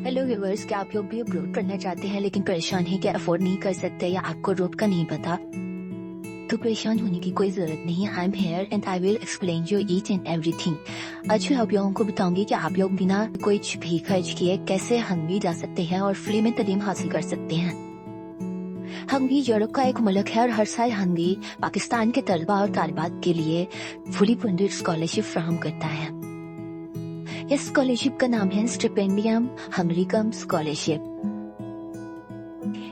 Hello viewers, क्या आप लोग भी अब्रॉड करना चाहते हैं लेकिन परेशान हैं कि अफोर्ड नहीं कर सकते या आपको रूट का नहीं पता? तो परेशान होने की कोई जरूरत नहीं। I am here and I will explain you each and everything. आज मैं आप लोगों को बताऊंगी कि आप लोग बिना कुछ भी खर्च किए कैसे हंगरी जा सकते हैं और फ्री में तालीम हासिल कर सकते हैं। हंगरी यूरोप का एक मुल्क है और हर साल हंगरी पाकिस्तान के तलबा और तालिबात के लिए फुली फंडेड स्कॉलरशिप फराहम करता है। इस स्कॉलरशिप का नाम है स्टिपेंडियम हंगरीकम स्कॉलरशिप।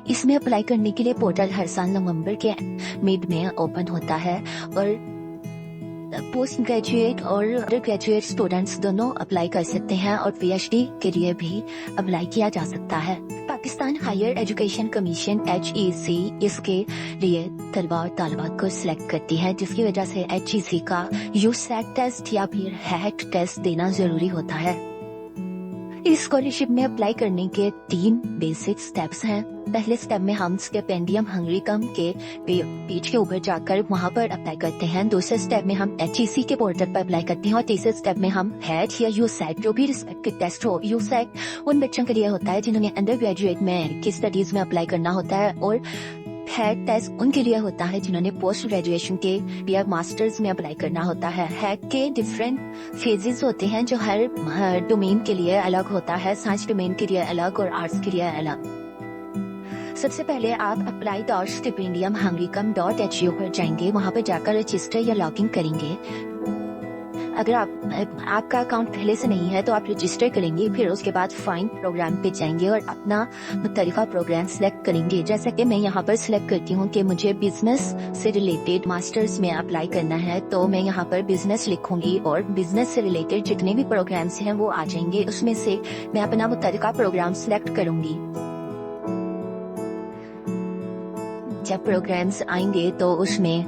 इसमें अप्लाई करने के लिए पोर्टल हर साल नवंबर के मिड में ओपन होता है और पोस्ट ग्रेजुएट और अंडर ग्रेजुएट स्टूडेंट्स दोनों अप्लाई कर सकते हैं और पीएचडी के लिए भी अप्लाई किया जा सकता है। Pakistan higher education commission HEC इसके लिए तलबा और तालिबात को सिलेक्ट करती है, जिसकी वजह से HEC का यूसेट टेस्ट या फिर हैट टेस्ट देना जरूरी होता है। इस स्कॉलरशिप में अप्लाई करने के 3 बेसिक स्टेप्स हैं। पहले स्टेप में हम स्टिपेंडियम हंगरीकम के पेज के ऊपर जाकर वहां पर अप्लाई करते हैं। दूसरे स्टेप में हम HEC के पोर्टल पर अप्लाई करते हैं और तीसरे स्टेप में हम हैट या यूसेट, जो भी रिस्पेक्टिव टेस्ट हो, यूसेट उन बच्चों के लिए होता है जिन्होंने अंडर ग्रेजुएट में की स्टडीज में अप्लाई करना होता है और हैट टेस्ट उनके लिए होता है जिन्होंने पोस्ट ग्रेजुएशन के या मास्टर्स में अप्लाई करना होता है। हैट के डिफरेंट फेजेस होते हैं जो हर डोमेन के लिए अलग होता है। साइंस डोमेन के लिए अलग और आर्ट्स के लिए अलग। सबसे पहले आप apply.stipendiumhungricum.edu पर जाएंगे। वहां पर जाकर रजिस्टर या लॉगिन करेंगे। अगर आपका अकाउंट पहले से नहीं है तो आप रजिस्टर करेंगे, फिर उसके बाद फाइंड प्रोग्राम पे जाएंगे और अपना मुतल्लिका प्रोग्राम सिलेक्ट करेंगे। जैसा कि मैं यहाँ पर सिलेक्ट करती हूँ कि मुझे बिजनेस से रिलेटेड मास्टर्स में अप्लाई करना है, तो मैं यहाँ पर बिजनेस लिखूंगी और बिजनेस से रिलेटेड जितने भी प्रोग्राम्स हैं वो आ जाएंगे। उसमें से मैं अपना मुतल्लिका प्रोग्राम सिलेक्ट करूंगी। जब प्रोग्राम्स आएंगे तो उसमें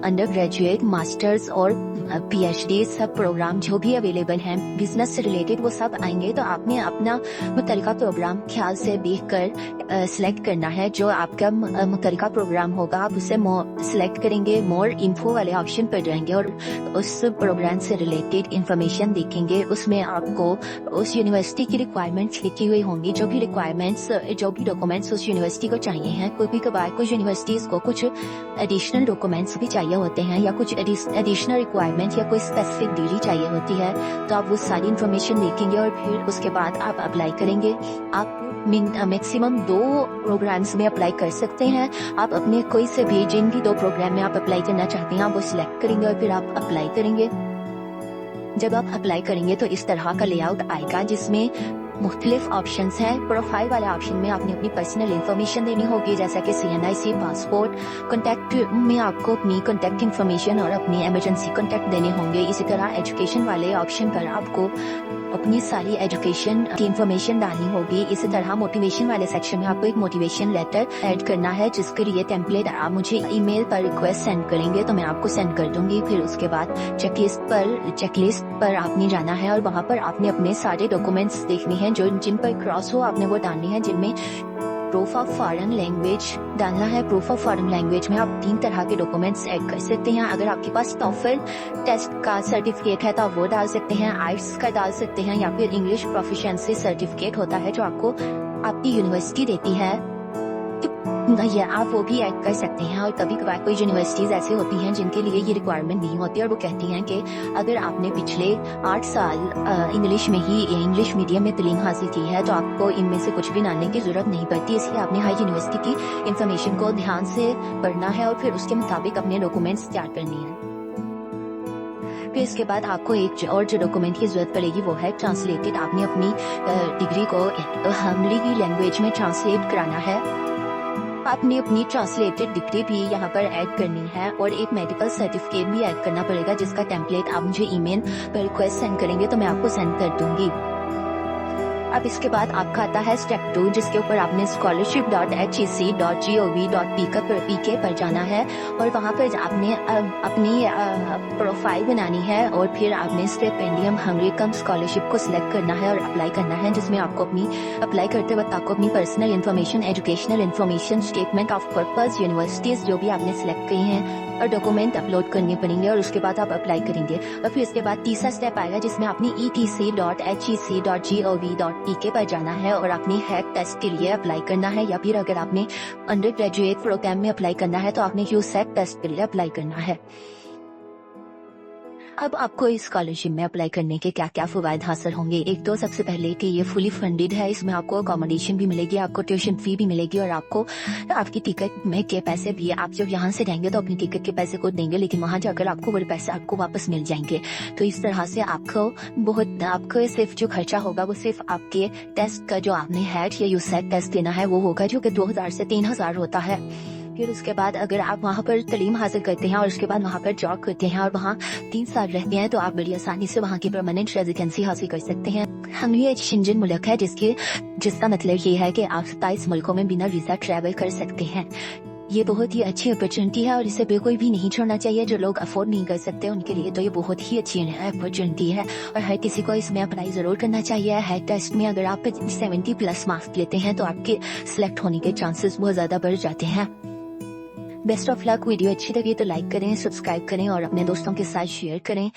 अंडर ग्रेजुएट, मास्टर्स और PhD सब प्रोग्राम जो भी अवेलेबल हैं बिजनेस से रिलेटेड वो सब आएंगे। तो आपने अपना मुतल्लिका प्रोग्राम ख्याल से देखकर सिलेक्ट करना है। जो आपका मुतल्लिका प्रोग्राम होगा आप उसे सिलेक्ट करेंगे, मोर इन्फो वाले ऑप्शन पर जाएंगे और उस प्रोग्राम से रिलेटेड इंफॉर्मेशन देखेंगे। उसमें आपको उस यूनिवर्सिटी की रिक्वायरमेंट्स लिखी हुई होंगी, जो भी रिक्वायरमेंट्स, जो भी डॉक्यूमेंट्स उस यूनिवर्सिटी को चाहिए हैं। कभी कभार कुछ यूनिवर्सिटीज को कुछ एडिशनल डॉक्यूमेंट्स भी चाहिए होते हैं या कुछ एडिशनल रिक्वायरमेंट या कोई स्पेसिफिक डिग्री चाहिए होती है, तो आप वो सारी इन्फॉर्मेशन देखेंगे और फिर उसके बाद आप अप्लाई करेंगे। आप मैक्सिमम 2 प्रोग्राम्स में अप्लाई कर सकते हैं। आप अपने कोई से भी जिन भी 2 प्रोग्राम में आप अप्लाई करना चाहते हैं आप वो सिलेक्ट करेंगे और फिर आप अप्लाई करेंगे। जब आप अप्लाई करेंगे तो इस तरह का लेआउट आएगा जिसमें मुख्तलिफ ऑप्शंस हैं। प्रोफाइल वाले ऑप्शन में आपने अपनी पर्सनल इन्फॉर्मेशन देनी होगी, जैसा कि CNIC, पासपोर्ट। कॉन्टैक्ट में आपको अपनी कॉन्टैक्ट इन्फॉर्मेशन और अपनी इमरजेंसी कॉन्टैक्ट देने होंगे। इसी तरह एजुकेशन वाले ऑप्शन पर आपको अपनी सारी एजुकेशन की इन्फॉर्मेशन डालनी होगी। इसी तरह मोटिवेशन वाले सेक्शन में आपको एक मोटिवेशन लेटर ऐड करना है, जिसके लिए टेम्पलेट आप मुझे ईमेल पर रिक्वेस्ट सेंड करेंगे तो मैं आपको सेंड कर दूंगी। फिर उसके बाद चेकलिस्ट पर आपने जाना है और वहां पर आपने अपने सारे डॉक्यूमेंट्स देखने हैं जो जिन पर क्रॉस हो आपने वो डालनी है, जिनमें प्रूफ ऑफ फॉरेन लैंग्वेज डालना है। प्रूफ ऑफ फॉरेन लैंग्वेज में आप 3 तरह के डॉक्यूमेंट्स ऐड कर सकते हैं। अगर आपके पास टॉफल टेस्ट का सर्टिफिकेट है तो आप वो डाल सकते हैं, आइट्स का डाल सकते हैं, या फिर इंग्लिश प्रोफिशिएंसी सर्टिफिकेट होता है जो आपको आपकी यूनिवर्सिटी देती है, या आप वो भी ऐड कर सकते हैं। और कभी कभार कोई यूनिवर्सिटीज ऐसी होती हैं जिनके लिए ये रिक्वायरमेंट नहीं होती और वो कहती हैं कि अगर आपने पिछले 8 साल इंग्लिश में ही इंग्लिश मीडियम में तालीम हासिल की है तो आपको इनमें से कुछ भी डालने की जरूरत नहीं पड़ती। इसलिए आपने हर यूनिवर्सिटी की इन्फॉर्मेशन को ध्यान से पढ़ना है और फिर उसके मुताबिक अपने डॉक्यूमेंट्स तैयार करनी है। फिर इसके बाद आपको एक और जो डॉक्यूमेंट की जरूरत पड़ेगी वो है ट्रांसलेटेड। आपने अपनी डिग्री को हंगरी की लैंग्वेज में ट्रांसलेट कराना है। आपने अपनी ट्रांसलेटेड डिग्री भी यहाँ पर ऐड करनी है और एक मेडिकल सर्टिफिकेट भी ऐड करना पड़ेगा, जिसका टेम्पलेट आप मुझे ईमेल पर रिक्वेस्ट सेंड करेंगे तो मैं आपको सेंड कर दूंगी। अब इसके बाद आपका आता है स्टेप 2, जिसके ऊपर आपने scholarship.hec.gov.pk पर जाना है और वहाँ पर आपने अपनी प्रोफाइल बनानी है और फिर आपने स्टिपेंडियम हंगरीकम स्कॉलरशिप को सिलेक्ट करना है और अप्लाई करना है, जिसमें आपको अपनी अप्लाई करते वक्त आपको अपनी personal information, educational information, statement of purpose, universities जो भी आपने सिलेक्ट की हैं और डॉक्यूमेंट अपलोड करने पड़ेंगे और उसके बाद आप अप्लाई करेंगे। और फिर इसके बाद तीसरा स्टेप आएगा जिसमें आपने etc.hec.gov.ek पर जाना है और आपने हैक टेस्ट के लिए अप्लाई करना है, या फिर अगर आपने अंडर ग्रेजुएट प्रोग्राम में अप्लाई करना है तो आपने यूसेक टेस्ट के लिए अप्लाई करना है। अब आपको इस स्कॉलरशिप में अप्लाई करने के क्या क्या फायदे हासिल होंगे। एक तो सबसे पहले कि ये फुली फंडेड है, इसमें आपको अकोमोडेशन भी मिलेगी, आपको ट्यूशन फी भी मिलेगी और आपको आपकी टिकट में के पैसे भी, आप जब यहाँ से रहेंगे तो अपनी टिकट के पैसे को देंगे, लेकिन वहाँ जाकर आपको वो पैसे आपको वापस मिल जाएंगे। तो इस तरह से आपको सिर्फ जो खर्चा होगा वो सिर्फ आपके टेस्ट का जो आपने हैट या यूसेक टेस्ट देना है वो होगा, जो कि 2000 से 3000 होता है। फिर उसके बाद अगर आप वहाँ पर तालीम हासिल करते हैं और उसके बाद वहाँ पर जॉब करते हैं और वहाँ 3 साल रहते हैं तो आप बड़ी आसानी से वहाँ की परमानेंट रेजिडेंसी हासिल कर सकते हैं। हम ये शेंजन मुल्क है जिसका मतलब ये है कि आप 27 मुल्कों में बिना वीजा ट्रैवल कर सकते हैं। ये बहुत ही अच्छी अपॉर्चुनिटी है और इसे बिल्कुल भी नहीं छोड़ना चाहिए। जो लोग अफोर्ड नहीं कर सकते उनके लिए तो ये बहुत ही अच्छी अपॉर्चुनिटी है और हर किसी को इसमें अप्लाई जरूर करना चाहिए। हैक टेस्ट में अगर आप 70+ मार्क्स लेते हैं तो आपके सिलेक्ट होने के चांसेस बहुत ज्यादा बढ़ जाते हैं। Best of luck. वीडियो अच्छी लगी तो लाइक करें, सब्सक्राइब करें और अपने दोस्तों के साथ शेयर करें।